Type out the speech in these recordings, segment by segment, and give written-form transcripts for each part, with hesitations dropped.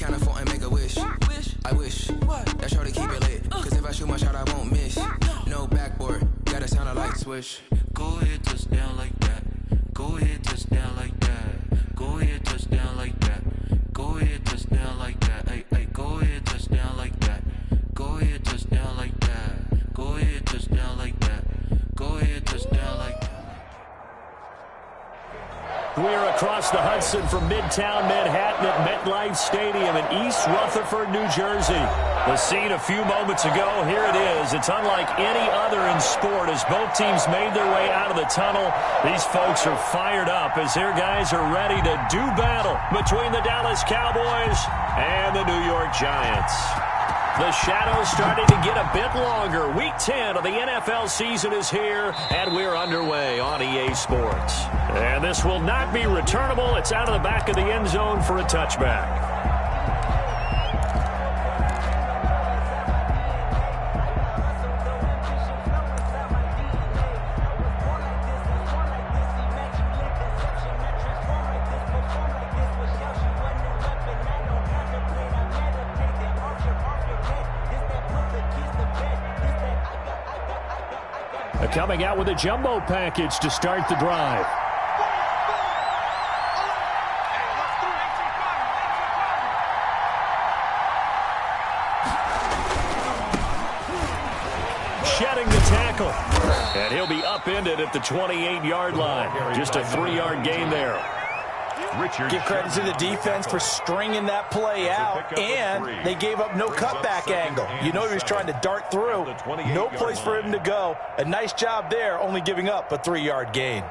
kinda phone and make a wish. I wish that shorty keep it lit. Cause if I shoot my shot, I won't miss. No backboard, gotta sound a light switch. Go ahead, touchdown like that. Go ahead, touchdown like that. Go ahead, touchdown like that. Go ahead, touchdown like that. Ay, ay, go ahead, touchdown like that. Go ahead, touchdown like that. Go ahead, touchdown like that. Go ahead, touchdown like that. We're across the Hudson from Midtown Manhattan at MetLife Stadium in East Rutherford, New Jersey. The scene a few moments ago, here it is. It's unlike any other in sport as both teams made their way out of the tunnel. These folks are fired up as their guys are ready to do battle between the Dallas Cowboys and the New York Giants. The shadow's starting to get a bit longer. Week 10 of the NFL season is here, and we're underway on EA Sports. And this will not be returnable. It's out of the back of the end zone for a touchback. Coming out with a jumbo package to start the drive. Shedding the tackle. And he'll be upended at the 28-yard line. Just a 3-yard gain there. Give credit to the defense for stringing that play out, and they gave up no cutback angle. You know he was trying to dart through. No place for him to go. A nice job there, only giving up a 3-yard gain.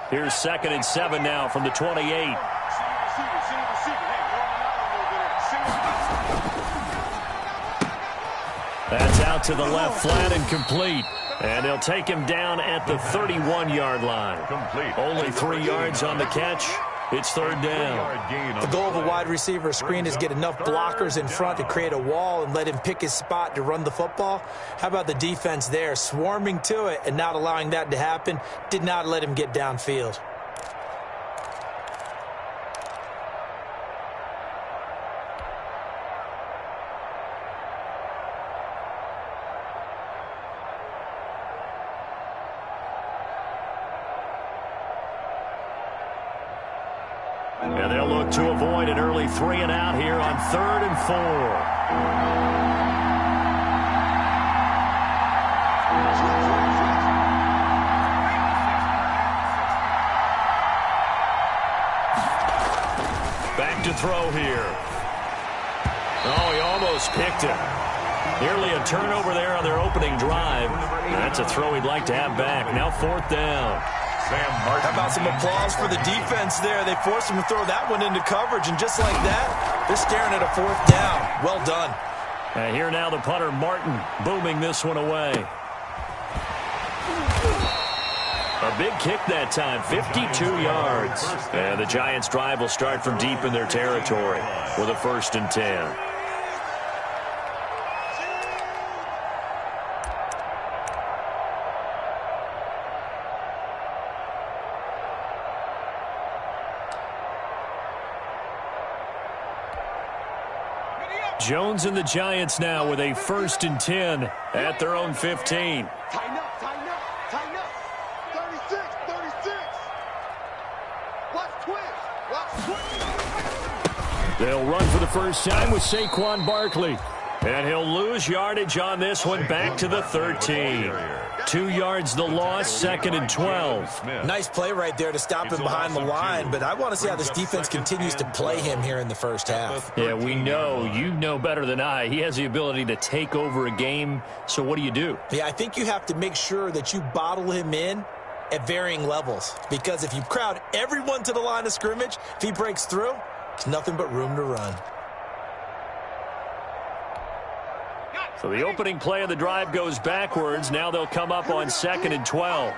Here's 2nd and 7 now from the 28. That's out to the left flat and complete. And they'll take him down at the 31-yard line. Only 3 yards on the catch. It's 3rd down. The goal of a wide receiver screen is get enough blockers in front to create a wall and let him pick his spot to run the football. How about the defense there, swarming to it and not allowing that to happen? Did not let him get downfield. And they'll look to avoid an early 3 and out here on 3rd and 4. Back to throw here. Oh, he almost picked it. Nearly a turnover there on their opening drive. That's a throw he'd like to have back. Now 4th down. How about some applause for the defense there? They forced him to throw that one into coverage, and just like that, they're staring at a 4th down. Well done. And here now the punter, Martin, booming this one away. A big kick that time, 52 yards. And the Giants' drive will start from deep in their territory with a 1st and 10. Jones and the Giants now with a 1st and 10 at their own 15. Tighten up, tighten up, tighten up. 36, 36. Watch twitch. They'll run for the first time with Saquon Barkley. And he'll lose yardage on this one back to the 13. 2 yards the loss, 2nd and 12. Nice play right there to stop him behind the line, but I want to see how this defense continues to play him here in the first half. Yeah, we know. You know better than I. He has the ability to take over a game, so what do? Yeah, I think you have to make sure that you bottle him in at varying levels, because if you crowd everyone to the line of scrimmage, if he breaks through, there's nothing but room to run. So the opening play of the drive goes backwards. Now they'll come up on 2nd and 12.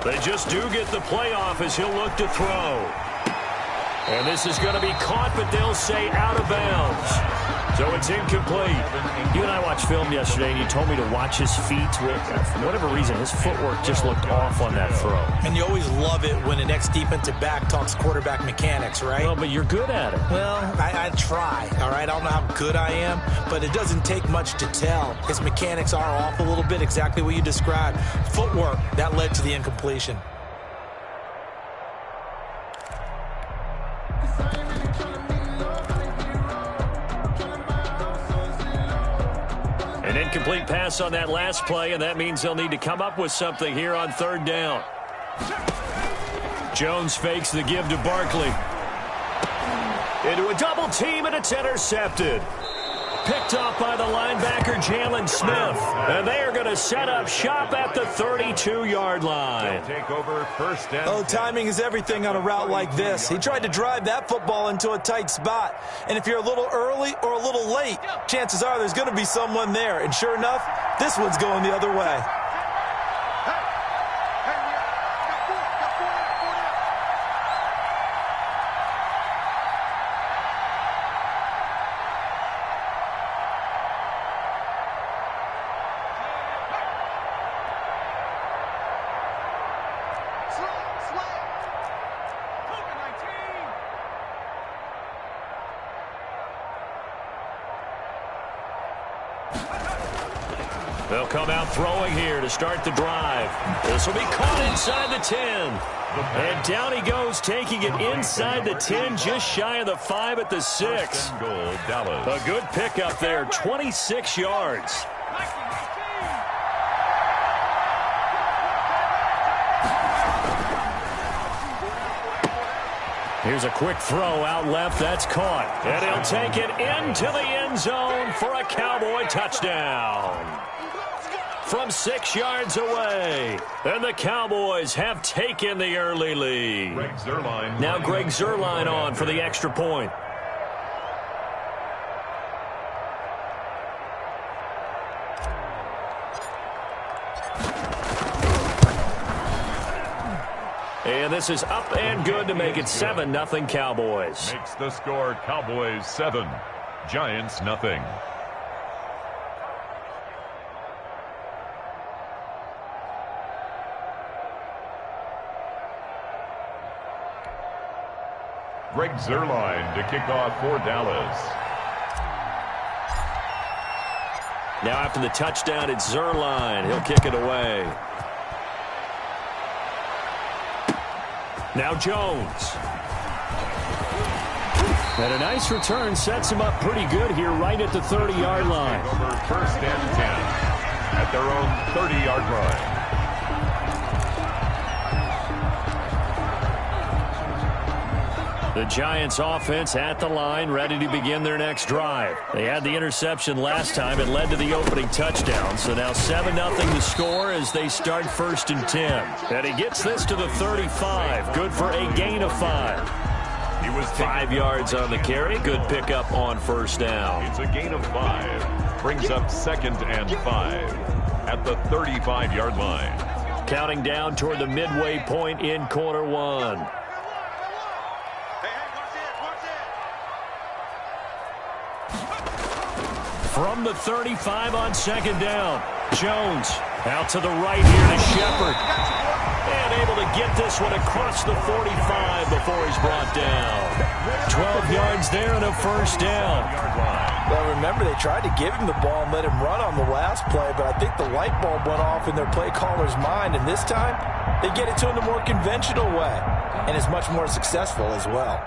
They just do get the playoff as he'll look to throw. And this is going to be caught, but they'll say out of bounds. So it's incomplete. You and I watched film yesterday, and you told me to watch his feet. For whatever reason, his footwork just looked off on that throw. And you always love it when an ex-defensive back talks quarterback mechanics, right? Well, but you're good at it. Well, I try, all right? I don't know how good I am, but it doesn't take much to tell. His mechanics are off a little bit, exactly what you described. Footwork, that led to the incompletion. An incomplete pass on that last play, and that means they'll need to come up with something here on third down. Jones fakes the give to Barkley. Into a double team, and it's intercepted. Picked off by the linebacker, Jalen Smith. And they are going to set up shop at the 32-yard line. Take over first down. Oh, timing is everything on a route like this. He tried to drive that football into a tight spot. And if you're a little early or a little late, chances are there's going to be someone there. And sure enough, this one's going the other way. They'll come out throwing here to start the drive. This will be caught inside the 10. And down he goes, taking it inside the 10, just shy of the 5 at the 6. A good pickup there, 26 yards. Here's a quick throw out left. That's caught. And he'll take it into the end zone for a Cowboy touchdown. From 6 yards away. And the Cowboys have taken the early lead. Now Greg Zuerlein on for the extra point. And this is up and good to make it 7-0 Cowboys. Makes the score Cowboys 7, Giants nothing. Greg Zuerlein to kick off for Dallas. Now after the touchdown, it's Zuerlein. He'll kick it away. Now Jones. And a nice return sets him up pretty good here right at the 30-yard line. Over first and 10 at their own 30-yard line. The Giants offense at the line, ready to begin their next drive. They had the interception last time. It led to the opening touchdown. So now 7-0 the score as they start first and 10. And he gets this to the 35. Good for a gain of 5. He was 5 yards on the carry. Good pickup on first down. It's a gain of 5. Brings up 2nd and 5 at the 35-yard line. Counting down toward the midway point in quarter 1. From the 35 on 2nd down. Jones out to the right here to Shepard. And able to get this one across the 45 before he's brought down. 12 yards there and a first down. Well, remember, they tried to give him the ball and let him run on the last play, but I think the light bulb went off in their play caller's mind, and this time they get it to him the more conventional way, and is much more successful as well.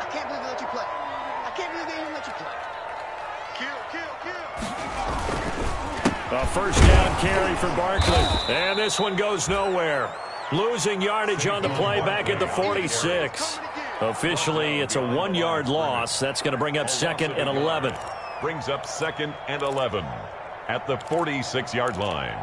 I can't believe they let you play. I can't believe they even let you play. A first down carry for Barkley. And this one goes nowhere. Losing yardage on the play back at the 46. Officially, it's a 1-yard loss. That's going to bring up 2nd and 11. Brings up 2nd and 11 at the 46-yard line.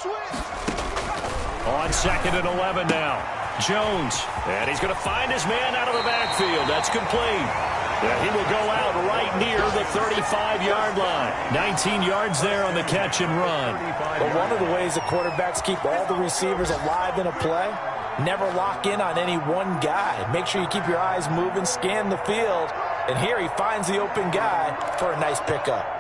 On 2nd and 11 now. Jones, and he's going to find his man out of the backfield. That's complete. And he will go out right near the 35-yard line. 19 yards there on the catch and run. But one of the ways the quarterbacks keep all the receivers alive in a play, never lock in on any one guy. Make sure you keep your eyes moving, scan the field, and here he finds the open guy for a nice pickup.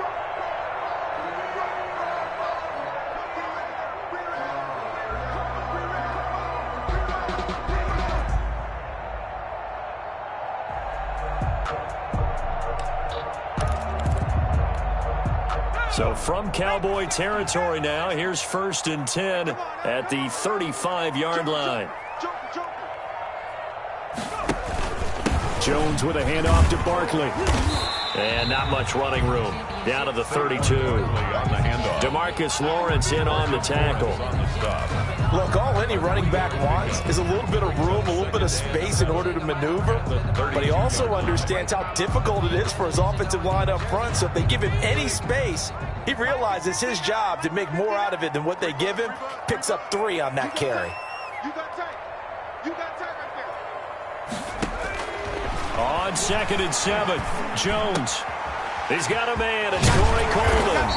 So from Cowboy territory now, here's 1st and 10 at the 35-yard line. Jones with a handoff to Barkley. And not much running room. Down to the 32. DeMarcus Lawrence in on the tackle. Look, all any running back wants is a little bit of room, a little bit of space in order to maneuver. But he also understands how difficult it is for his offensive line up front. So if they give him any space, he realizes his job to make more out of it than what they give him. Picks up 3 on that carry. You got tight. You got tight right there. On 2nd and 7, Jones. He's got a man. It's Corey Coleman.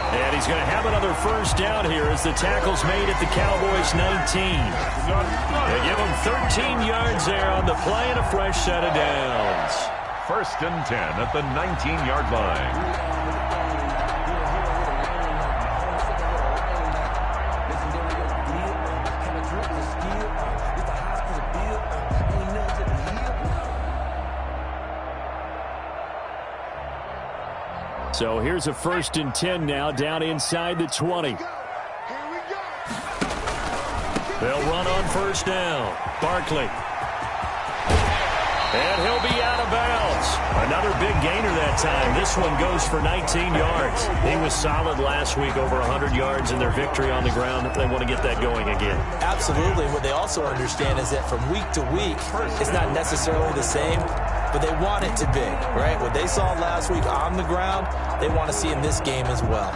And he's going to have another first down here as the tackle's made at the Cowboys' 19. They give him 13 yards there on the play and a fresh set of downs. 1st and 10 at the 19-yard line. So here's a 1st and 10 now down inside the 20. They'll run on 1st down. Barkley. And he'll be out of bounds. Another big gainer that time. This one goes for 19 yards. He was solid last week, over 100 yards in their victory on the ground. They want to get that going again. Absolutely. What they also understand is that from week to week, it's not necessarily the same, but they want it to be, right? What they saw last week on the ground, they want to see in this game as well.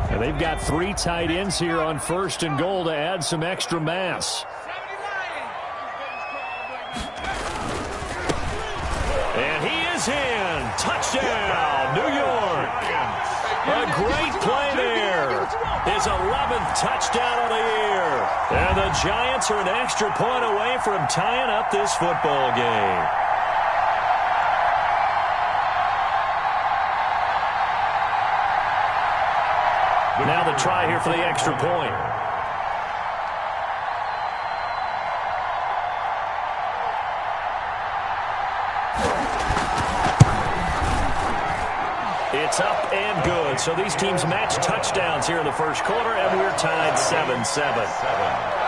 And they've got 3 tight ends here on 1st and goal to add some extra mass. And he is in. Touchdown, New York. A great play there. His 11th touchdown of the year. And the Giants are an extra point away from tying up this football game. Now the try here for the extra point. It's up and good. So these teams match touchdowns here in the first quarter, and we're tied 7-7.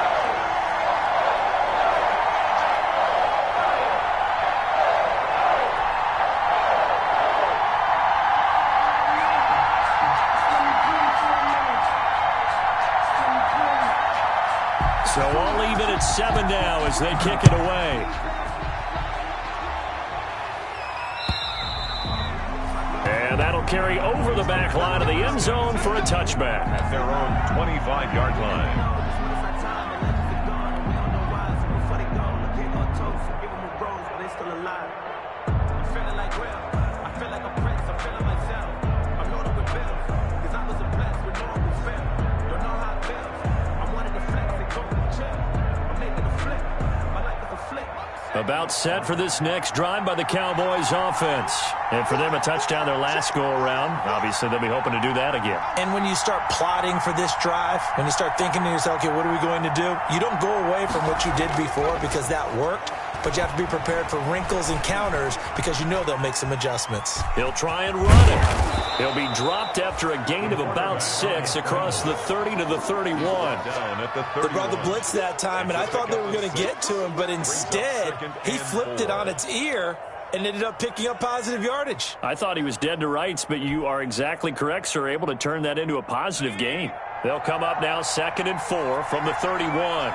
So all even at 7 now as they kick it away. And that'll carry over the back line of the end zone for a touchback. At their own 25-yard line. About set for this next drive by the Cowboys offense. And for them, a touchdown their last go-around. Obviously, they'll be hoping to do that again. And when you start plotting for this drive, when you start thinking to yourself, okay, what are we going to do? You don't go away from what you did before because that worked, but you have to be prepared for wrinkles and counters because you know they'll make some adjustments. He'll try and run it. He'll be dropped after a gain of about 6 across the 30 to the 31. They brought the blitz that time, and I thought they were going to get to him, but instead, he flipped it on its ear and ended up picking up positive yardage. I thought he was dead to rights, but you are exactly correct, sir. Able to turn that into a positive gain. They'll come up now 2nd and 4 from the 31.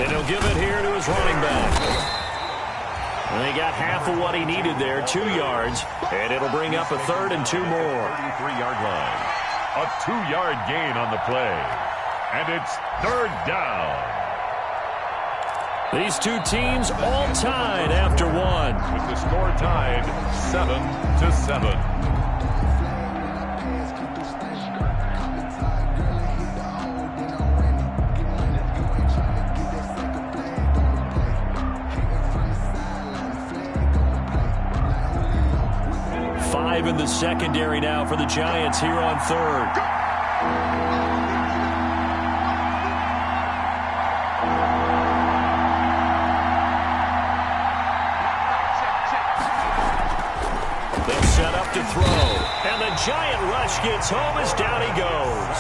And he'll give it here to his running back. And they got half of what he needed there, 2 yards. And it'll bring up a 3rd and 2 more. 33-yard line. A 2-yard gain on the play. And it's 3rd down. These two teams all tied after one. With the score tied 7-7. 5 in the secondary now for the Giants here on 3rd. They'll set up to throw. And the Giant rush gets home as down he goes.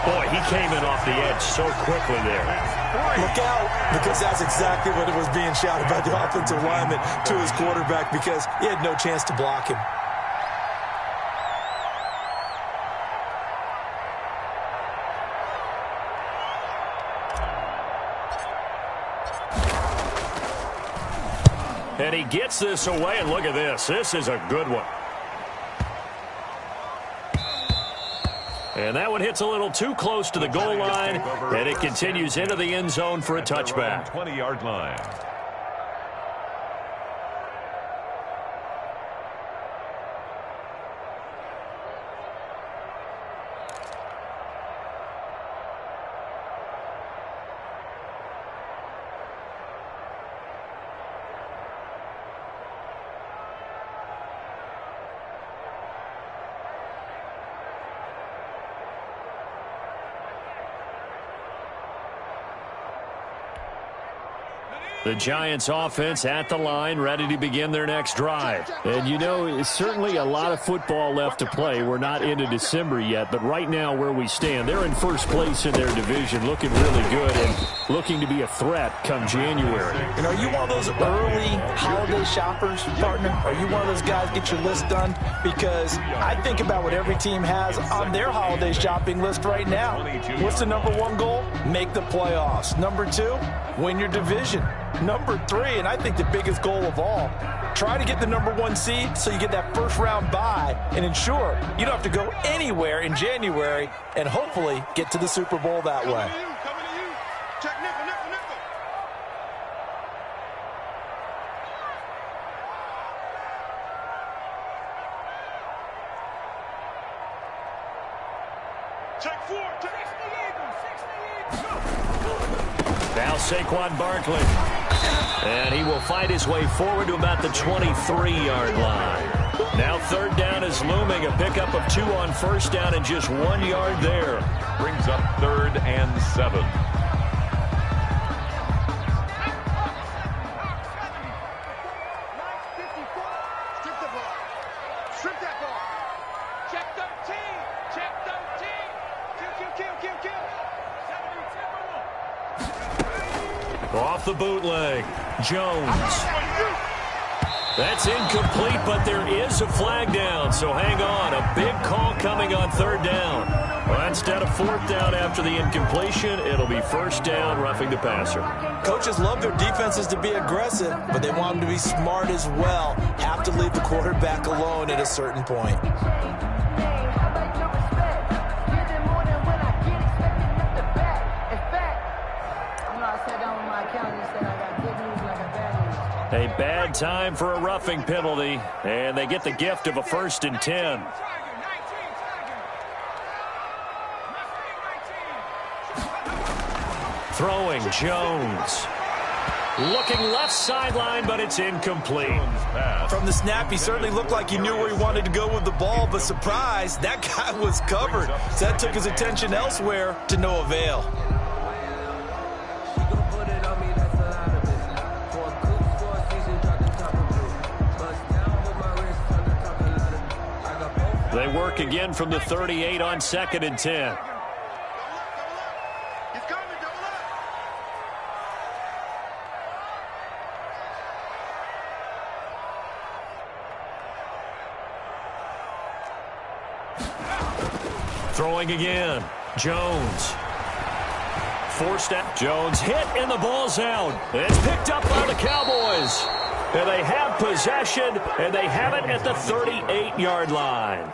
Boy, he came in off the edge so quickly there. Look out, because that's exactly what it was being shouted by the offensive lineman to his quarterback, because he had no chance to block him. And he gets this away, and look at this. This is a good one. And that one hits a little too close to the goal line, and it continues into the end zone for a touchback. 20-yard line. The Giants offense at the line, ready to begin their next drive. And, you know, it's certainly a lot of football left to play. We're not into December yet, but right now where we stand, they're in first place in their division, looking really good and looking to be a threat come January. And are you one of those early holiday shoppers, partner? Are you one of those guys get your list done? Because I think about what every team has on their holiday shopping list right now. What's the number 1 goal? Make the playoffs. Number 2, win your division. Number 3, and I think the biggest goal of all, try to get the number 1 seed so you get that first round bye and ensure you don't have to go anywhere in January and hopefully get to the Super Bowl that way. Coming to you. Check nickel, nickel, nickel. Check 4. Now Saquon Barkley. And he will fight his way forward to about the 23-yard line. Now 3rd down is looming. A pickup of 2 on 1st down and just 1 yard there. Brings up 3rd and 7. Strip the ball. Strip that ball. Check 13. Check 13. Kill. Off the bootleg. Jones. That's incomplete, but there is a flag down, so hang on. A big call coming on 3rd down. Well, instead of 4th down after the incompletion, it'll be 1st down, roughing the passer. Coaches love their defenses to be aggressive, but they want them to be smart as well. Have to leave the quarterback alone at a certain point. A bad time for a roughing penalty, and they get the gift of a 1st and 10. Throwing, Jones. Looking left sideline, but it's incomplete. From the snap, he certainly looked like he knew where he wanted to go with the ball, but surprise, that guy was covered. So that took his attention elsewhere to no avail. They work again from the 38 on 2nd and 10. He's coming, double up. Throwing again. Jones. Forced out. Jones hit, and the ball's out. It's picked up by the Cowboys. And they have possession, and they have it at the 38-yard line.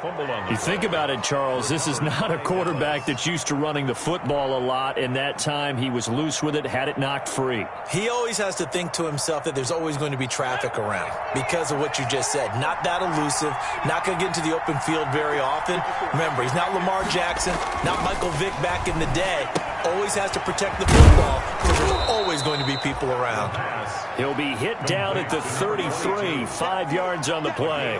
You think about it, Charles, this is not a quarterback that's used to running the football a lot, and that time he was loose with it, had it knocked free. He always has to think to himself that there's always going to be traffic around because of what you just said. Not that elusive, not going to get into the open field very often. Remember, he's not Lamar Jackson, not Michael Vick back in the day. Always has to protect the football because there's always going to be people around. He'll be hit down at the 33, 5 yards on the play.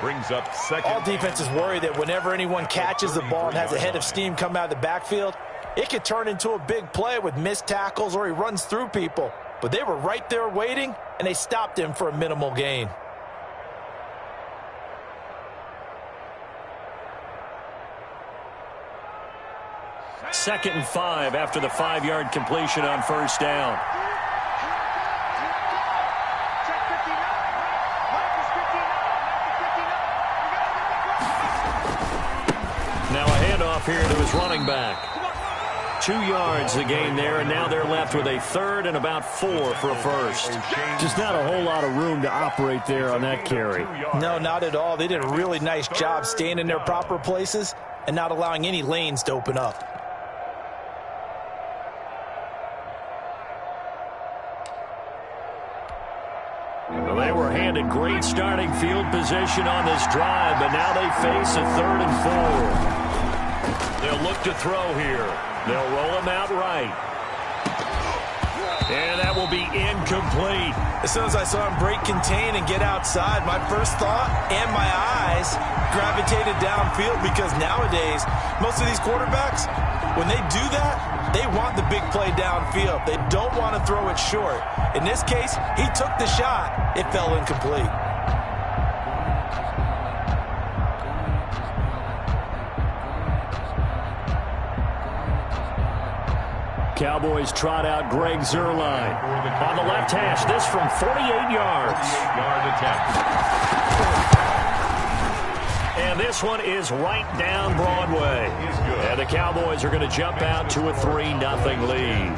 Brings up second. All defenses worry that whenever anyone catches the ball and has a head of steam come out of the backfield, it could turn into a big play with missed tackles or he runs through people. But they were right there waiting, and they stopped him for a minimal gain. Second and 5 after the 5-yard completion on first down. Now a handoff here to his running back. 2 yards the gain there, and now they're left with a third and about 4 for a first. Just not a whole lot of room to operate there on that carry. No, not at all. They did a really nice job staying in their proper places and not allowing any lanes to open up. Well, they were handed great starting field position on this drive, but now they face a 3rd and 4. They'll look to throw here. They'll roll him out right. And that will be incomplete. As soon as I saw him break contain and get outside, my first thought and my eyes gravitated downfield because nowadays, most of these quarterbacks, when they do that, they want the big play downfield. They don't want to throw it short. In this case, he took the shot. It fell incomplete. Cowboys trot out Greg Zuerlein. On the left hash, this from 48 yards. 48-yard attempt. And this one is right down Broadway. And the Cowboys are going to jump out to a 3-0 lead.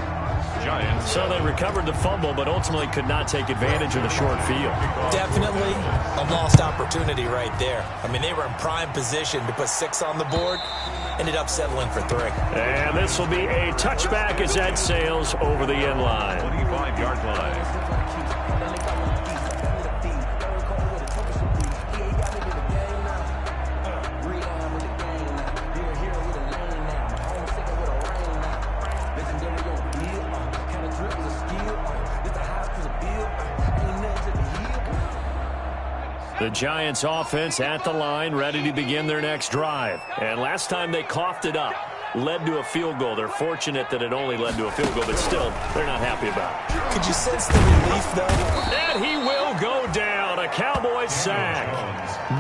Giants. So they recovered the fumble, but ultimately could not take advantage of the short field. Definitely a lost opportunity right there. I mean, they were in prime position to put 6 on the board. Ended up settling for 3. And this will be a touchback as that sails over the end line. 25-yard line. The Giants offense at the line, ready to begin their next drive. And last time they coughed it up, led to a field goal. They're fortunate that it only led to a field goal, but still, they're not happy about it. Could you sense the relief, though? And he will go down. A Cowboys sack.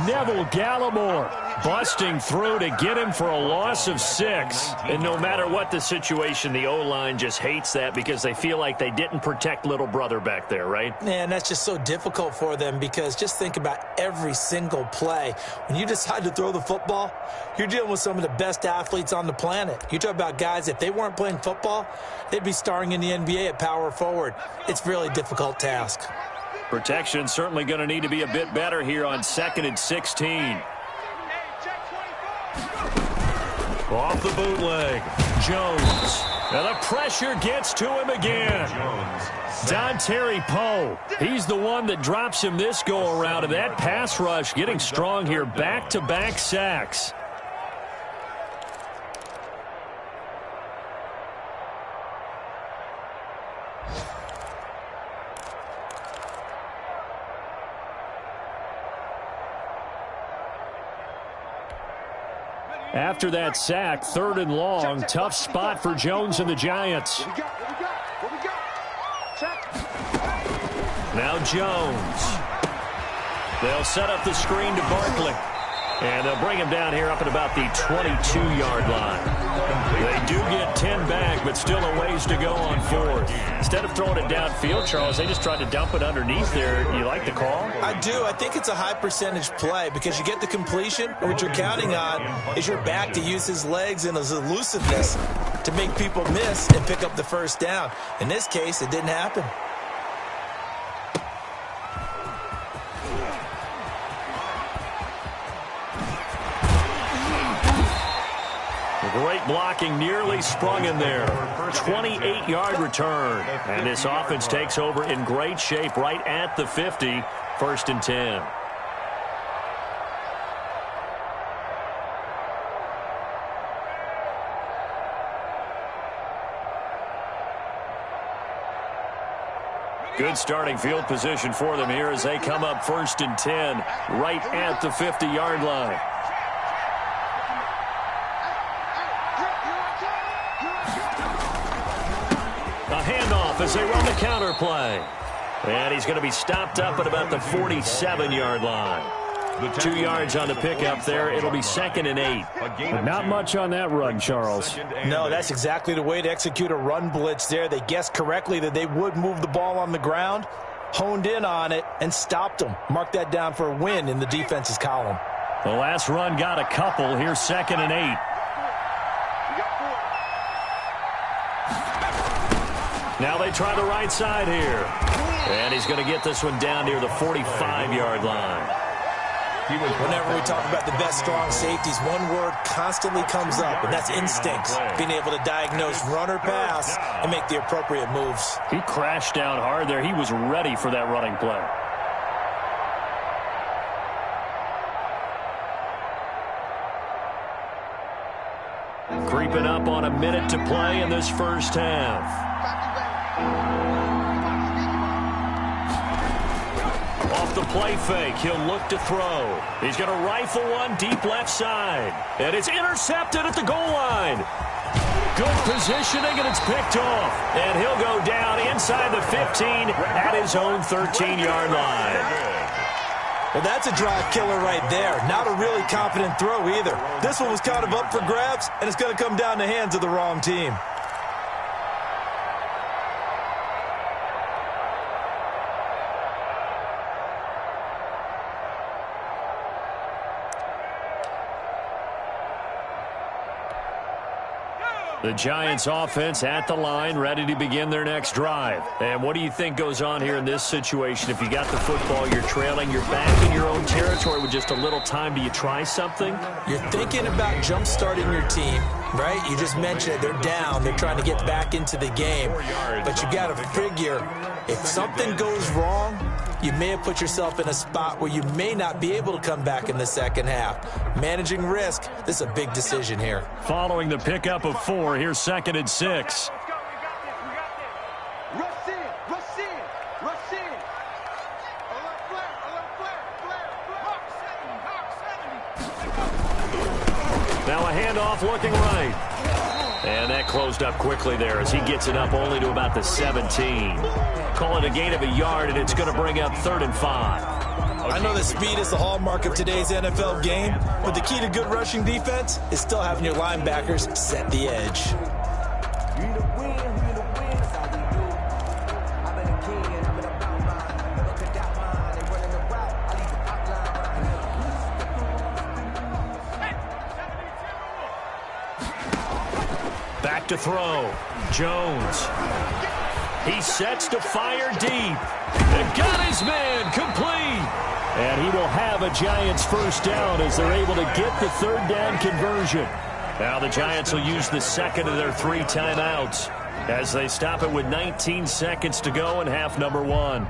Neville Gallimore busting through to get him for a loss of 6. And no matter what the situation, the O-line just hates that because they feel like they didn't protect little brother back there, right? Man, that's just so difficult for them because just think about every single play. When you decide to throw the football, you're dealing with some of the best athletes on the planet. You talk about guys, if they weren't playing football, they'd be starring in the NBA at power forward. It's a really difficult task. Protection certainly going to need to be a bit better here on 2nd and 16. Off the bootleg, Jones. And the pressure gets to him again. Dontari Poe, he's the one that drops him this go-around. And that pass rush getting strong here, back-to-back sacks. After that sack, 3rd and long, tough spot for Jones and the Giants. Now Jones. They'll set up the screen to Barkley. And they'll bring him down here up at about the 22-yard line. They do get 10 back, but still a ways to go on fourth. Instead of throwing it downfield, Charles, they just tried to dump it underneath there. You like the call? I do. I think it's a high-percentage play because you get the completion, and what you're counting on is your back to use his legs and his elusiveness to make people miss and pick up the first down. In this case, it didn't happen. Great blocking, nearly sprung in there. 28-yard return. And this offense takes over in great shape right at the 50. First and 10. Good starting field position for them here as they come up first and 10 right at the 50-yard line. A handoff as they run the counter play. And he's going to be stopped up at about the 47-yard line. 2 yards on the pickup there. It'll be 2nd and 8. But not much on that run, Charles. No, that's exactly the way to execute a run blitz there. They guessed correctly that they would move the ball on the ground, honed in on it, and stopped them. Mark that down for a win in the defense's column. The last run got a couple. Here's 2nd and 8. Now they try the right side here. And he's going to get this one down near the 45-yard line. Whenever we talk about the best strong safeties, one word constantly comes up, and that's instincts. Being able to diagnose run or pass and make the appropriate moves. He crashed down hard there. He was ready for that running play. Creeping up on a minute to play in this first half. Off the play fake, he'll look to throw. He's going to rifle one deep left side. And it's intercepted at the goal line. Good positioning, and it's picked off. And he'll go down inside the 15 at his own 13-yard line. Well, that's a drive killer right there. Not a really confident throw either. This one was kind of up for grabs, and it's going to come down the hands of the wrong team. The Giants offense at the line, ready to begin their next drive. And what do you think goes on here in this situation? If you got the football, you're trailing, you're back in your own territory with just a little time. Do you try something? You're thinking about jump-starting your team, right? You just mentioned it. They're down. They're trying to get back into the game. But you got to figure, if something goes wrong, you may have put yourself in a spot where you may not be able to come back in the second half. Managing risk, this is a big decision here. Following the pickup of 4, here's 2nd and 6. Now a handoff looking right. And that closed up quickly there as he gets it up only to about the 17. Call it a gain of a yard, and it's going to bring up 3rd and 5. I know that speed is the hallmark of today's NFL game, but the key to good rushing defense is still having your linebackers set the edge. Back to throw. Jones. He sets to fire deep. And got his man complete. And he will have a Giants first down as they're able to get the 3rd down conversion. Now the Giants will use the 2nd of their 3 timeouts as they stop it with 19 seconds to go in half number 1.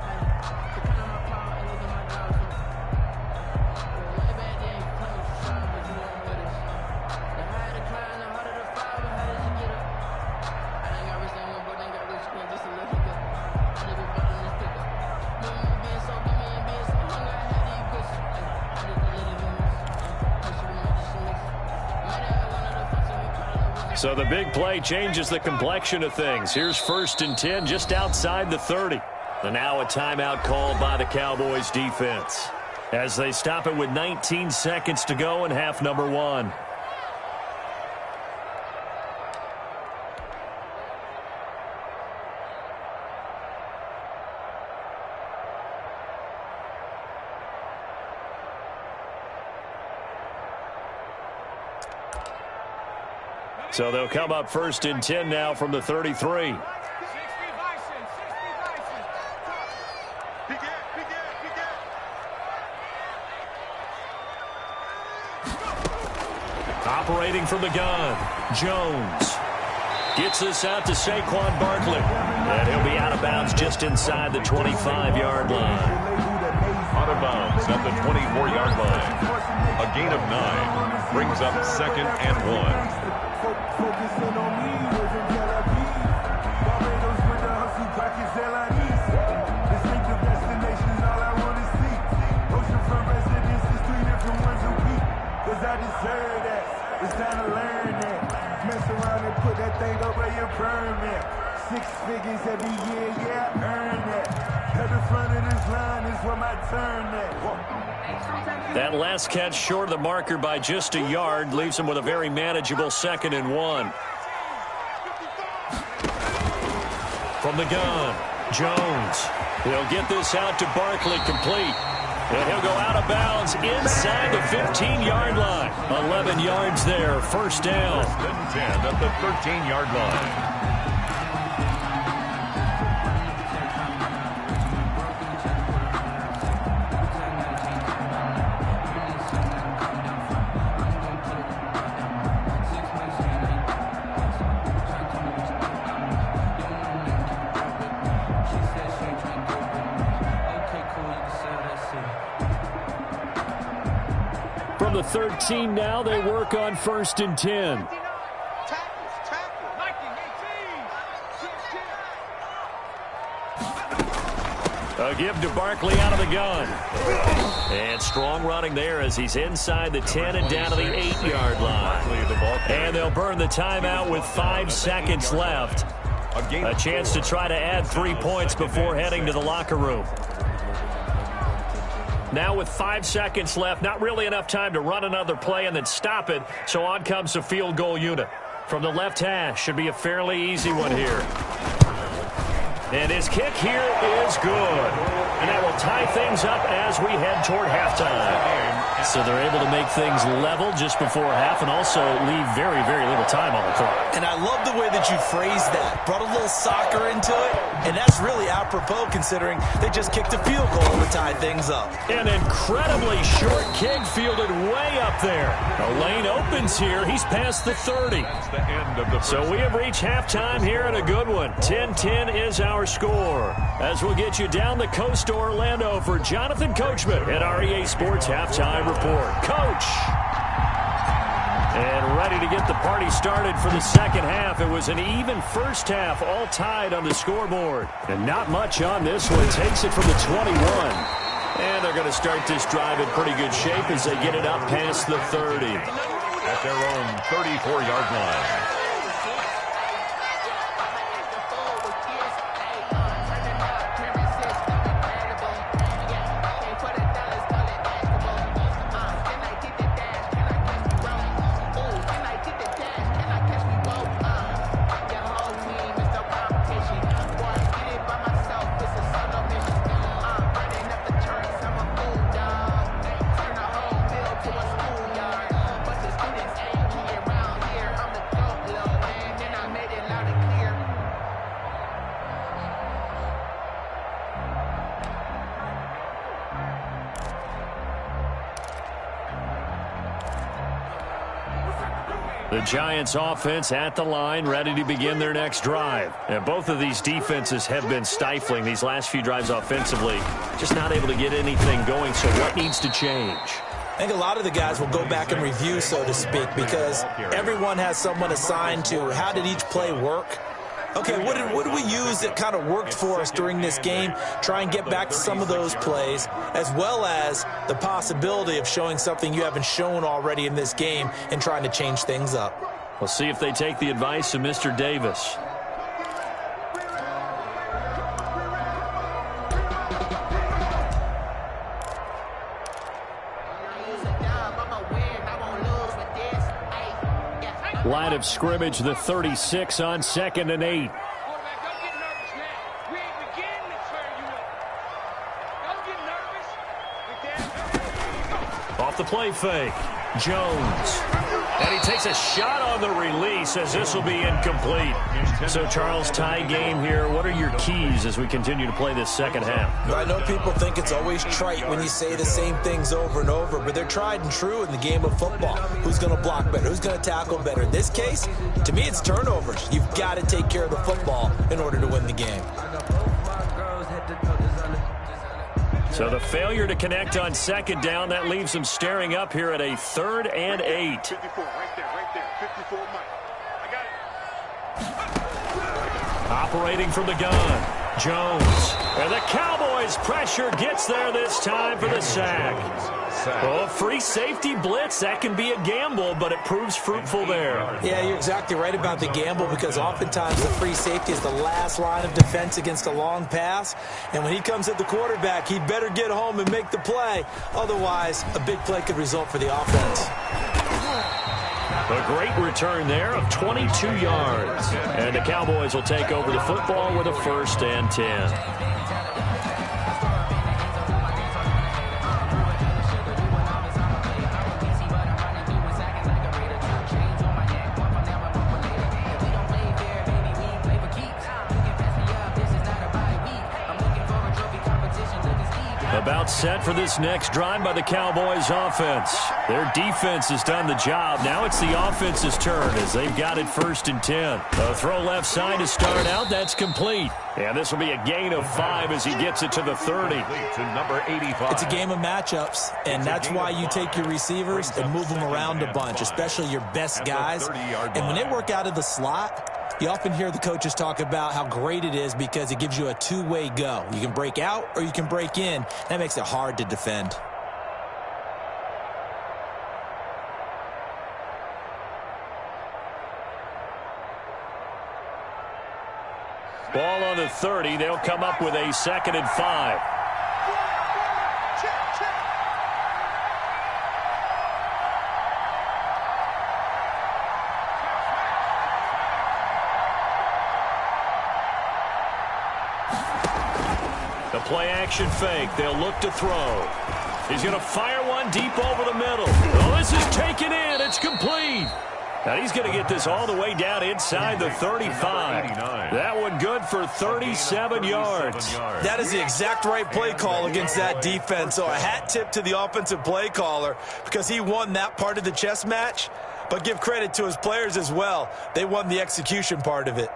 So the big play changes the complexion of things. Here's 1st and 10 just outside the 30. And now a timeout called by the Cowboys defense. as they stop it with 19 seconds to go in half number one. So they'll come up first and 10 now from the 33. Operating from the gun, Jones gets this out to Saquon Barkley, and he'll be out of bounds just inside the 25-yard line. Out of bounds at the 24-yard line. A gain of 9 brings up second and 1. Focusing on me, wasn't Tel Aviv. Barbados with the hustle, crackers, LIDs. Distinctive destinations, all I want to see. Oceanfront residences, 3 different ones a week. Cause I deserve that. It's time to learn that. Mess around and put that thing up where your permit. 6 figures every year, yeah, I earn that. At the front of this line is where my turn at. That last catch short of the marker by just a yard leaves him with a very manageable 2nd and 1. From the gun, Jones. He'll get this out to Barkley complete. And he'll go out of bounds inside the 15-yard line. 11 yards there, first down. 10 at the 13-yard line. From the 13 now, they work on first and 10. A give to Barkley out of the gun. And strong running there as he's inside the 10 and down to the 8-yard line. And they'll burn the timeout with 5 seconds left. A chance to try to add 3 points before heading to the locker room. Now with 5 seconds left, not really enough time to run another play and then stop it, so on comes the field goal unit. From the left hash, should be a fairly easy one here. And his kick here is good. And that will tie things up as we head toward halftime. So they're able to make things level just before half and also leave very, very little time on the clock. And I love the way that you phrased that. Brought a little soccer into it, and that's really apropos considering they just kicked a field goal to tie things up. An incredibly short kick fielded way up there. The lane opens here. He's past the 30. So we have reached halftime here in a good one. 10-10 is our score. As we'll get you down the coast to Orlando for Jonathan Coachman at our EA Sports Halftime Report. Coach! And ready to get the party started for the second half. It was an even first half, all tied on the scoreboard. And not much on this one. Takes it from the 21. And they're going to start this drive in pretty good shape as they get it up past the 30. At their own 34-yard line. The Giants offense at the line, ready to begin their next drive. And both of these defenses have been stifling these last few drives offensively. Just not able to get anything going, so what needs to change? I think a lot of the guys will go back and review, so to speak, because everyone has someone assigned to how did each play work. Okay, what did we use that kind of worked for us during this game? Try and get back to some of those plays, as well as the possibility of showing something you haven't shown already in this game and trying to change things up. We'll see if they take the advice of Mr. Davis. Line of scrimmage, the 36 on 2nd and 8. Off the play fake, Jones. And he takes a shot on the release as this will be incomplete. So, Charles, tie game here. What are your keys as we continue to play this second half? I know people think it's always trite when you say the same things over and over, but they're tried and true in the game of football. Who's going to block better? Who's going to tackle better? In this case, to me, it's turnovers. You've got to take care of the football in order to win the game. So the failure to connect on 2nd down, that leaves them staring up here at a 3rd and 8. 54, right there, 54, Mike. I got it. Operating from the gun, Jones. And the Cowboys pressure gets there this time for the sack. Oh, free safety blitz, that can be a gamble, but it proves fruitful there. Yeah, you're exactly right about the gamble because oftentimes the free safety is the last line of defense against a long pass. And when he comes at the quarterback, he better get home and make the play. Otherwise, a big play could result for the offense. A great return there of 22 yards. And the Cowboys will take over the football with a 1st and 10. About set for this next drive by the Cowboys offense. Their defense has done the job. Now it's the offense's turn as they've got it 1st and 10. A throw left side to start out. That's complete. And this will be a gain of 5 as he gets it to the 30. To number 85. It's a game of matchups, and that's why you take your receivers and move them around a bunch, especially your best guys. And when they work out of the slot, you often hear the coaches talk about how great it is because it gives you a two-way go. You can break out or you can break in. That makes it hard to defend. Ball on the 30. They'll come up with a 2nd and 5. The play-action fake. They'll look to throw. He's going to fire one deep over the middle. Oh, this is taken in. It's complete. Now he's going to get this all the way down inside the 35. That one good for 37 yards. That is the exact right play call against that defense. So a hat tip to the offensive play caller because he won that part of the chess match. But give credit to his players as well. They won the execution part of it.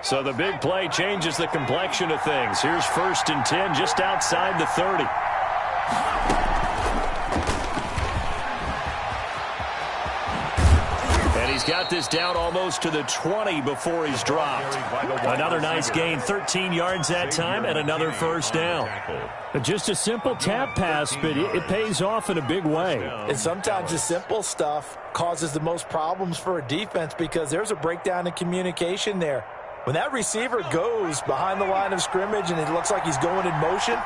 So the big play changes the complexion of things. Here's 1st and 10 just outside the 30. And he's got this down almost to the 20 before he's dropped. Another nice gain, 13 yards that time, and another 1st down. Just a simple tap pass, but it pays off in a big way. And sometimes the simple stuff causes the most problems for a defense because there's a breakdown in communication there. When that receiver goes behind the line of scrimmage and it looks like he's going in motion,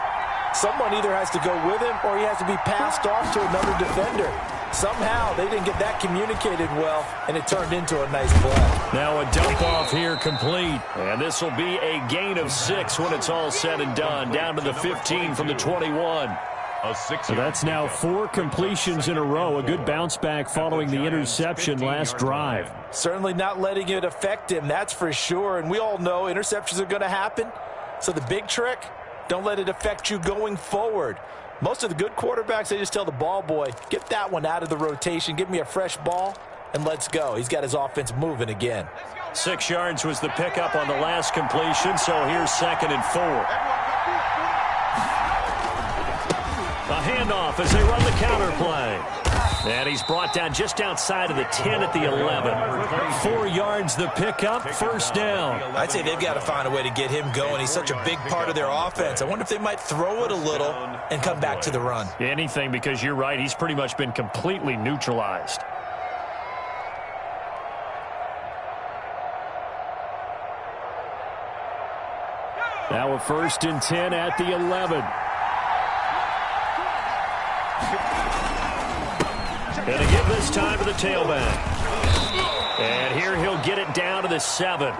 someone either has to go with him or he has to be passed off to another defender. Somehow they didn't get that communicated well, and it turned into a nice play. Now a dump off here complete. And this will be a gain of 6 when it's all said and done. Down to the 15 from the 21. So that's now 4 completions in a row. A good bounce back following the interception last drive. Certainly not letting it affect him, that's for sure. And we all know interceptions are going to happen. So the big trick, don't let it affect you going forward. Most of the good quarterbacks, they just tell the ball boy, get that one out of the rotation, give me a fresh ball, and let's go. He's got his offense moving again. 6 yards was the pickup on the last completion, so here's 2nd and 4. A handoff as they run the counter play. And he's brought down just outside of the 10 at the 11. 4 yards the pickup, 1st down. I'd say they've got to find a way to get him going. He's such a big part of their offense. I wonder if they might throw it a little and come back to the run. Anything, because you're right, he's pretty much been completely neutralized. Now a 1st and 10 at the 11. And to give this time to the tailback. And here he'll get it down to the 7.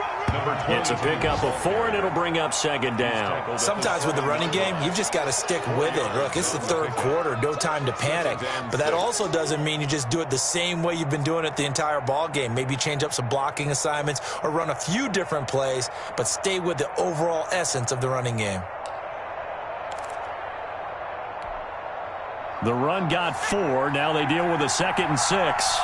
It's a pickup of 4, and it'll bring up second down. Sometimes with the running game, you've just got to stick with it. Look, it's the third quarter, no time to panic. But that also doesn't mean you just do it the same way you've been doing it the entire ball game. Maybe change up some blocking assignments or run a few different plays, but stay with the overall essence of the running game. The run got 4. Now they deal with a 2nd and 6.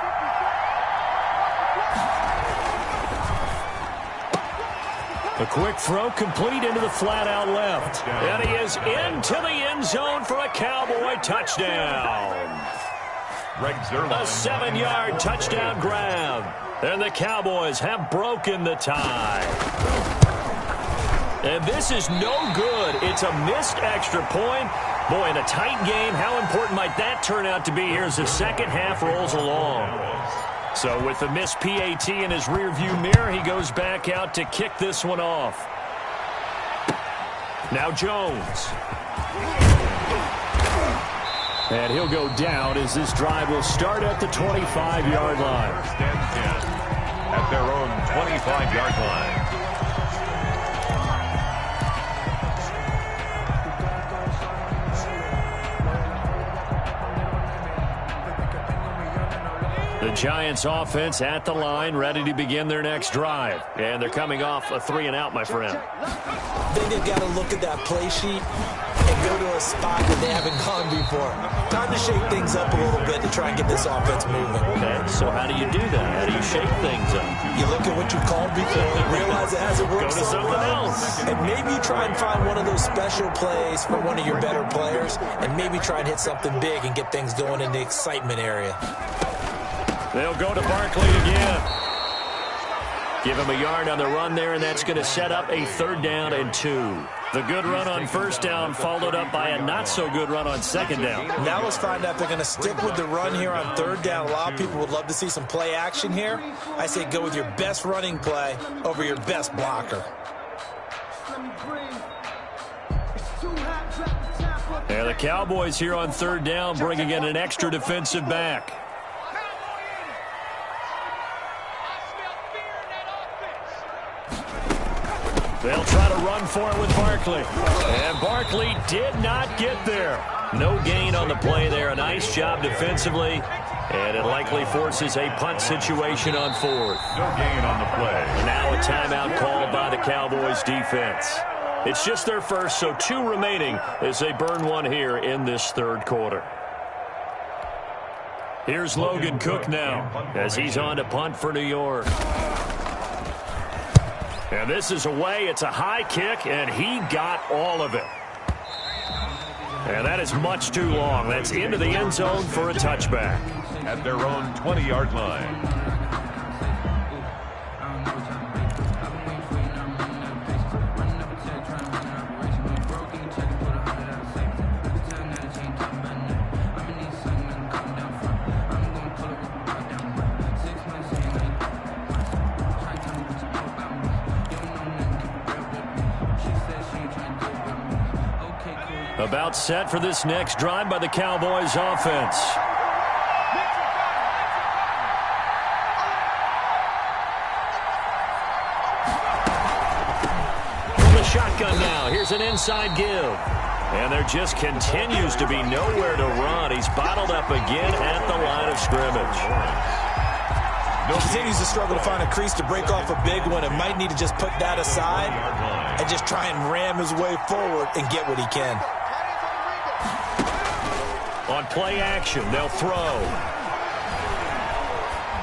A quick throw complete into the flat out left. And he is into the end zone for a Cowboy touchdown. A 7-yard touchdown grab. And the Cowboys have broken the tie. And this is no good. It's a missed extra point. Boy, in a tight game, how important might that turn out to be here as the second half rolls along? So with the missed PAT in his rearview mirror, he goes back out to kick this one off. Now Jones. And he'll go down as this drive will start at the 25-yard line. At their own 25-yard line. The Giants offense at the line, ready to begin their next drive. And they're coming off a 3-and-out, my friend. I think they've got to look at that play sheet and go to a spot that they haven't gone before. Time to shake things up a little bit to try and get this offense moving. Okay, so how do you do that? How do you shake things up? You look at what you've called before and realize it hasn't worked Go to so something well. else. And maybe you try and find one of those special plays for one of your better players and maybe try and hit something big and get things going in the excitement area. They'll go to Barkley again. Give him a yard on the run there, and that's going to set up a 3rd down and 2. The good run on 1st down followed up by a not-so-good run on 2nd down. Now let's find out if they're going to stick with the run here on 3rd down. A lot of people would love to see some play action here. I say go with your best running play over your best blocker. And the Cowboys here on 3rd down bringing in an extra defensive back. They'll try to run for it with Barkley. And Barkley did not get there. No gain on the play there. A nice job defensively. And it likely forces a punt situation on 4th. No gain on the play. And now a timeout called by the Cowboys defense. It's just their first, so 2 remaining as they burn one here in this 3rd quarter. Here's Logan Cook now as he's on to punt for New York. And this is away. It's a high kick, and he got all of it. And that is much too long. That's into the end zone for a touchback. At their own 20-yard line. About set for this next drive by the Cowboys offense. From the shotgun now. Here's an inside give. And there just continues to be nowhere to run. He's bottled up again at the line of scrimmage. He continues to struggle to find a crease to break off a big one and might need to just put that aside and just try and ram his way forward and get what he can. On play action, they'll throw.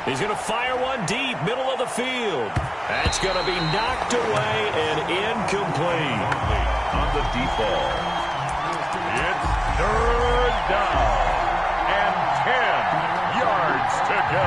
He's going to fire one deep, middle of the field. That's going to be knocked away and incomplete. On the deep ball. It's 3rd down and 10 yards to go.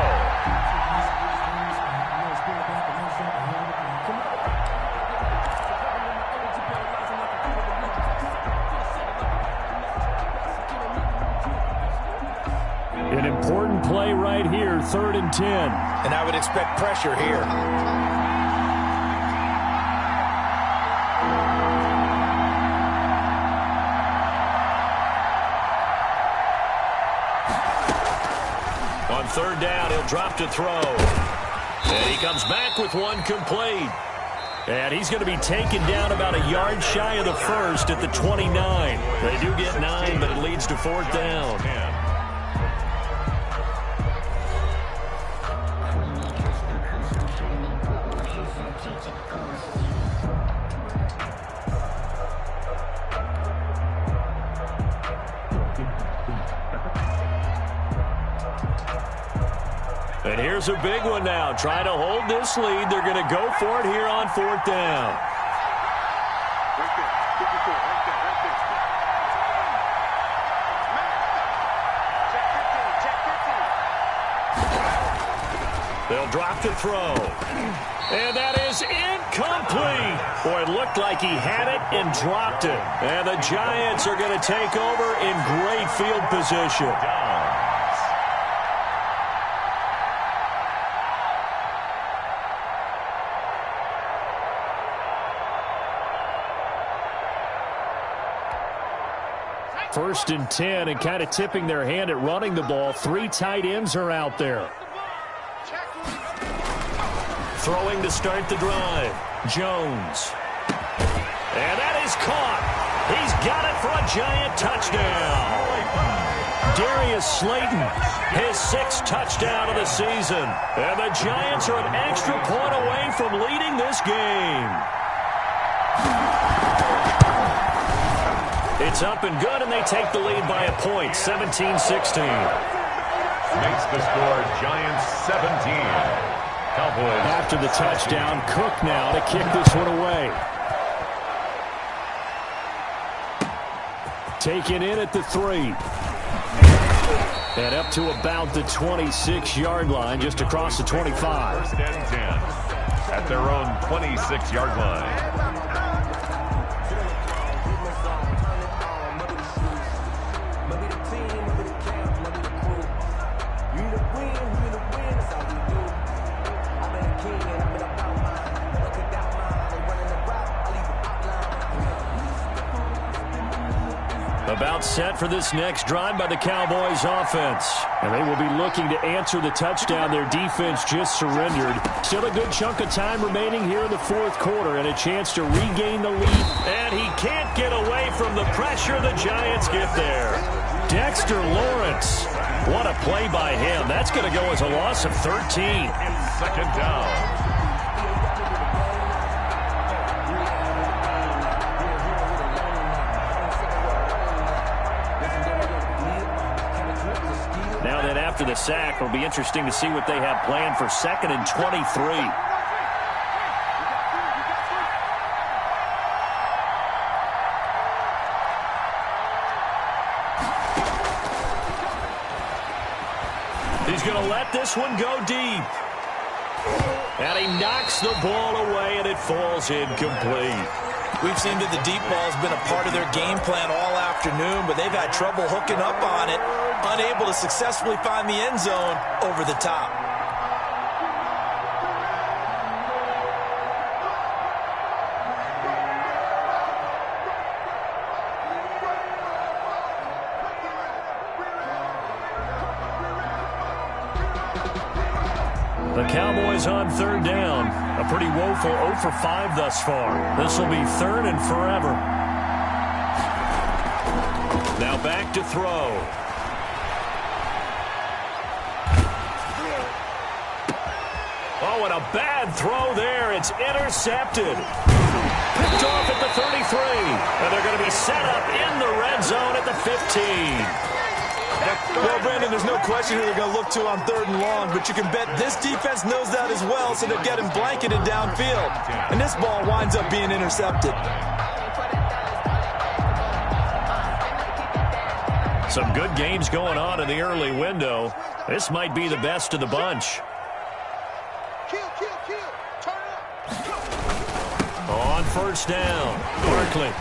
An important play right here, 3rd and 10. And I would expect pressure here. third down. He'll drop to throw. And he comes back with one complete. And he's going to be taken down about a yard shy of the first at the 29. They do get 9, but it leads to fourth down. And here's a big one now. Trying to hold this lead. They're going to go for it here on fourth down. They'll drop the throw. And that is incomplete. Boy, it looked like he had it and dropped it. And the Giants are going to take over in great field position. First and 10, and kind of tipping their hand at running the ball. 3 tight ends are out there. Throwing to start the drive. Jones. And that is caught. He's got it for a Giant touchdown. Darius Slayton, his 6th touchdown of the season. And the Giants are an extra point away from leading this game. It's up and good, and they take the lead by a point, 17-16. Makes the score Giants 17. Cowboys. After the touchdown, Cook now to kick this one away. Taken in at the 3. And up to about the 26-yard line, just across the 25. First and 10 at their own 26-yard line. About set for this next drive by the Cowboys offense. And they will be looking to answer the touchdown their defense just surrendered. Still a good chunk of time remaining here in the fourth quarter and a chance to regain the lead. And he can't get away from the pressure the Giants get there. Dexter Lawrence. What a play by him. That's going to go as a loss of 13. Second down. Now that after the sack, it'll be interesting to see what they have planned for 2nd and 23. He's going to let this one go deep. And he knocks the ball away, and it falls incomplete. We've seen that the deep ball has been a part of their game plan all afternoon, but they've had trouble hooking up on it, unable to successfully find the end zone over the top. The Cowboys on third down. A pretty woeful 0 for 5 thus far. This will be 3rd and forever. Now back to throw. Oh, and a bad throw there. It's intercepted. Picked off at the 33. And they're going to be set up in the red zone at the 15. Well, Brandon, there's no question who they're going to look to on 3rd and long, but you can bet this defense knows that as well, so they're getting blanketed downfield. And this ball winds up being intercepted. Some good games going on in the early window. This might be the best of the bunch. On first down, Barkley.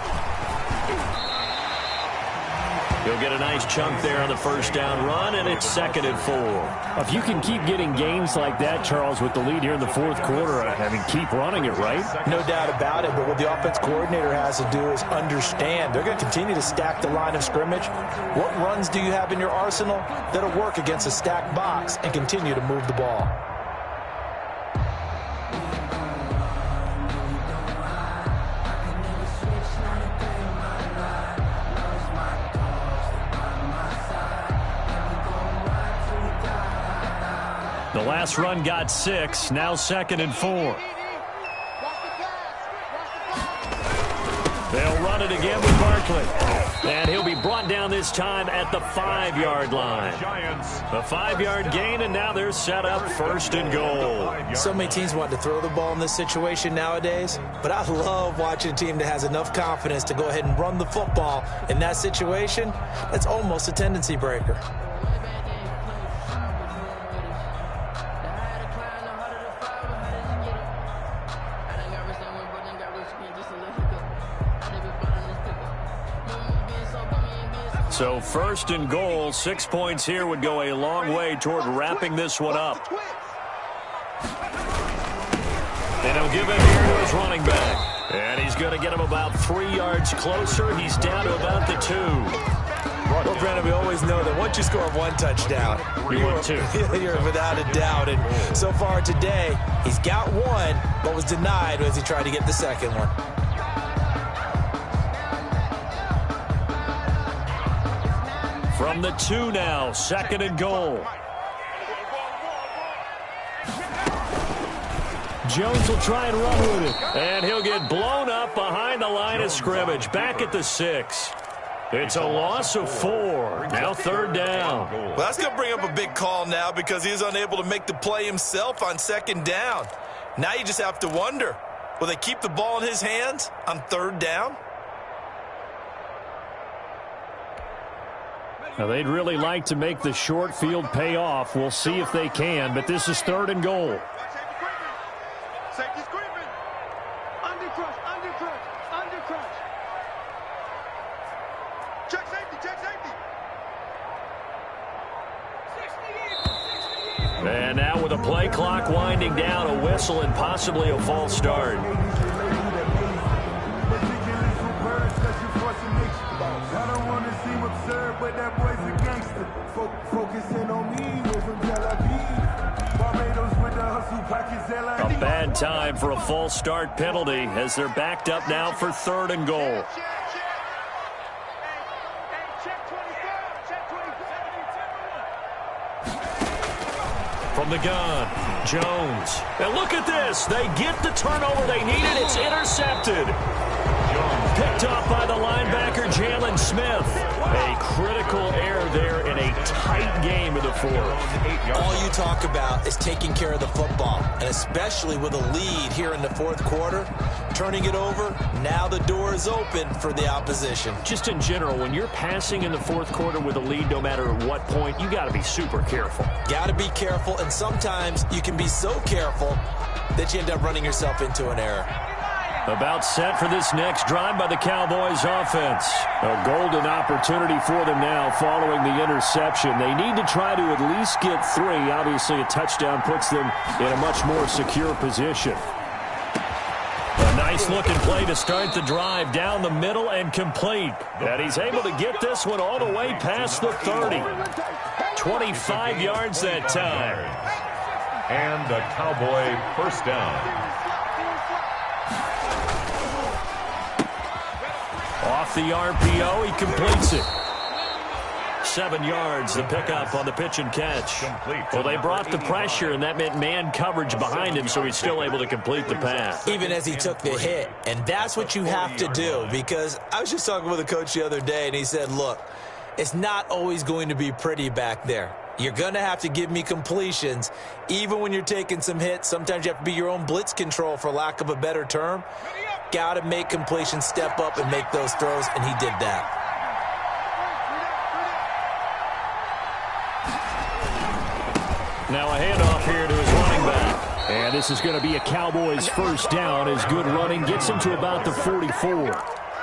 He'll get a nice chunk there on the first down run, and it's 2nd and 4. If you can keep getting gains like that, Charles, with the lead here in the fourth quarter, I mean, keep running it, right? No doubt about it, but what the offense coordinator has to do is understand they're going to continue to stack the line of scrimmage. What runs do you have in your arsenal that'll work against a stacked box and continue to move the ball? The last run got 6, now 2nd and 4. They'll run it again with Barkley. And he'll be brought down this time at the 5-yard line. A 5-yard gain, and now they're set up 1st and goal. So many teams want to throw the ball in this situation nowadays, but I love watching a team that has enough confidence to go ahead and run the football in that situation. That's almost a tendency breaker. So 1st and goal, 6 points here would go a long way toward wrapping this one up. And he'll give it here to his running back. And he's going to get him about 3 yards closer. He's down to about the 2. Well, Brandon, we always know that once you score 1 touchdown, you're without a doubt. And so far today, he's got 1, but was denied as he tried to get the second one. From the 2 now, 2nd and goal. Jones will try and run with it. And he'll get blown up behind the line of scrimmage. Back at the 6. It's a loss of 4. Now 3rd down. Well, that's going to bring up a big call now because he is unable to make the play himself on 2nd down. Now you just have to wonder, will they keep the ball in his hands on 3rd down? Now, they'd really like to make the short field pay off. We'll see if they can, but this is 3rd and goal. Safety screaming. Under crush. Check safety. And now with a play clock winding down, a whistle and possibly a false start. But that boy's a gangster. Focusing on me, we're from Tel Aviv. Barbados with the hustle pockets, A bad time for a false start penalty as they're backed up now for 3rd and goal. From the gun, Jones. And look at this. They get the turnover they needed. It's intercepted. Picked off by the linebacker, Jalen Smith. A critical error there in a tight game in the 4th. All you talk about is taking care of the football, and especially with a lead here in the 4th quarter, turning it over, now the door is open for the opposition. Just in general, when you're passing in the 4th quarter with a lead, no matter at what point, you got to be super careful. Got to be careful, and sometimes you can be so careful that you end up running yourself into an error. About set for this next drive by the Cowboys offense. A golden opportunity for them now following the interception. They need to try to at least get 3. Obviously, a touchdown puts them in a much more secure position. A nice-looking play to start the drive down the middle and complete. And he's able to get this one all the way past the 30. 25 yards that time. And a Cowboy first down. Off the RPO, he completes it. 7 yards, the pickup on the pitch and catch. Well, they brought the pressure, and that meant man coverage behind him, so he's still able to complete the pass. Even as he took the hit, and that's what you have to do, because I was just talking with a coach the other day, and he said, look, it's not always going to be pretty back there. You're going to have to give me completions. Even when you're taking some hits, sometimes you have to be your own blitz control, for lack of a better term. Got to make completions, step up, and make those throws, and he did that. Now a handoff here to his running back. And this is going to be a Cowboys first down as good running gets him to about the 44.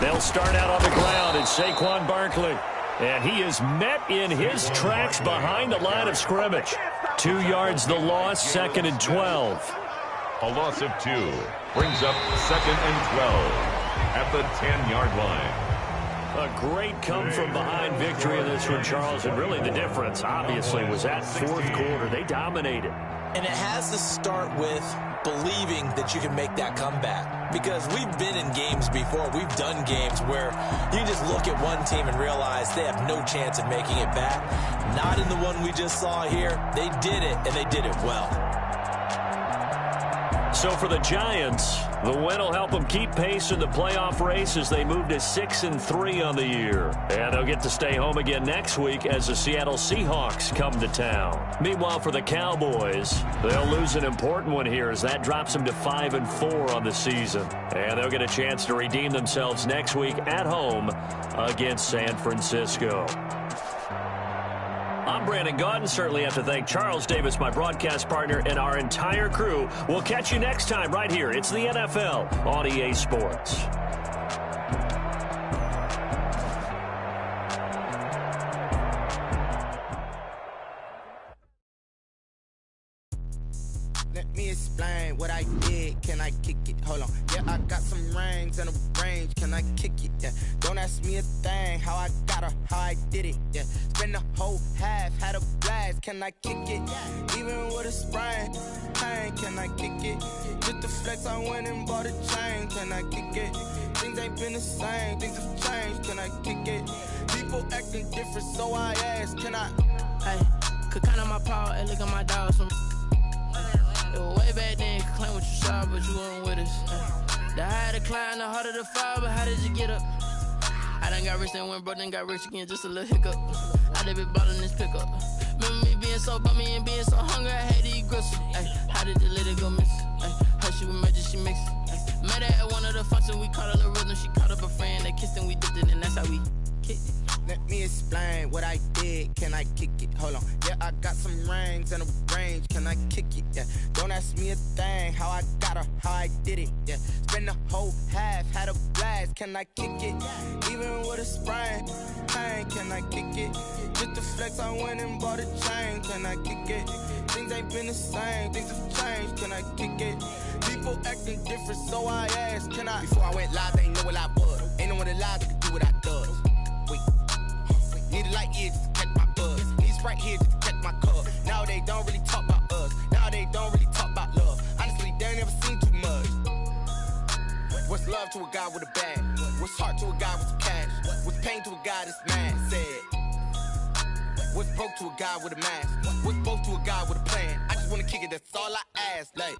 They'll start out on the ground. It's Saquon Barkley. And he is met in his tracks behind the line of scrimmage. 2 yards the loss, 2nd and 12. A loss of 2 brings up 2nd and 12 at the 10-yard line. A great come-from-behind victory in this one, Charles. And really the difference, obviously, was that 4th quarter. They dominated. And it has to start with believing that you can make that comeback. Because we've been in games before. We've done games where you just look at one team and realize they have no chance of making it back. Not in the one we just saw here. They did it, and they did it well. So for the Giants, the win will help them keep pace in the playoff race as they move to 6-3 on the year. And they'll get to stay home again next week as the Seattle Seahawks come to town. Meanwhile, for the Cowboys, they'll lose an important one here as that drops them to 5-4 on the season. And they'll get a chance to redeem themselves next week at home against San Francisco. I'm Brandon Gaudin. Certainly have to thank Charles Davis, my broadcast partner, and our entire crew. We'll catch you next time right here. It's the NFL on EA Sports. Let me explain what I did. Can I kick it? Hold on. Yeah, I got some rings and a range. Can I kick it? Yeah. Don't ask me a thing. How I got her, how I did it. Yeah. Spend the whole half, had a blast. Can I kick it? Even with a sprain. Pain, can I kick it? Just the flex, I went and bought a chain. Can I kick it? Things ain't been the same. Things have changed. Can I kick it? People acting different, so I ask. Can I? Hey, could count on my power and look at my dogs from. It was way back then, could claim what you saw, but you weren't with us. The higher the climb, the harder the fall, but how did you get up? I done got rich and went broke, then got rich again, just a little hiccup. I done been ballin' this pickup. Remember me being so bummy and being so hungry, I had to eat gristle. Ay, how did the lady go miss? Her she was major, she mixed. Met her at one of the functions, we caught a little rhythm, she caught up a friend, they kissed and we dipped it, and that's how we kicked it. Let me explain what I did. Can I kick it? Hold on. Yeah, I got some rings and a range. Can I kick it? Yeah. Don't ask me a thing. How I got her, how I did it. Yeah. Spend the whole half, had a blast. Can I kick it? Even with a sprain. Pain, can I kick it? Just the flex, I went and bought a chain. Can I kick it? Things ain't been the same. Things have changed. Can I kick it? People acting different, so I asked. Can I? Before I went live, they ain't know what I was. Ain't no one alive that could do what I does. Wait. Need a light here just to catch my buzz. Need Sprite here just to catch my cup. Now they don't really talk about us. Now they don't really talk about love. Honestly, they ain't never seen too much. What's love to a guy with a bag? What's heart to a guy with some cash? What's pain to a guy that's mad? Said. What's broke to a guy with a mask? What's broke to a guy with a plan? I just wanna kick it, that's all I ask. Like,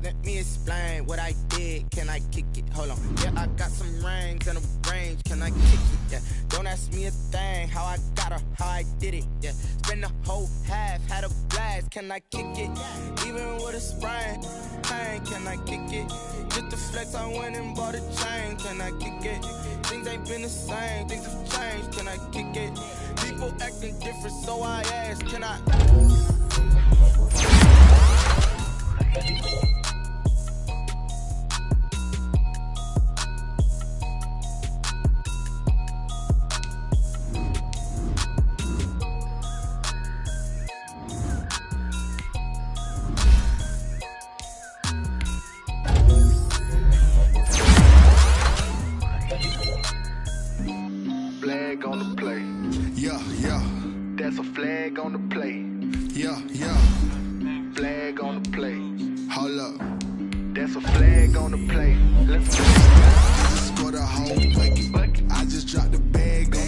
let me explain what I did. Can I kick it? Hold on. Yeah, I got some rings and a range. Can I kick it? Yeah. Don't ask me a thing. How I got her, how I did it. Yeah. Spend the whole half, had a blast. Can I kick it? Even with a sprain. Pain, can I kick it? Just the flex, I went and bought a chain. Can I kick it? Things ain't been the same. Things have changed. Can I kick it? People acting different, so I ask. Can I? Flag on the play. Yeah, yeah. That's a flag on the play. Yeah, yeah. Flag on the play. Hold up. That's a flag on the play. Let's go. Just score the whole bucket. I just dropped the bag on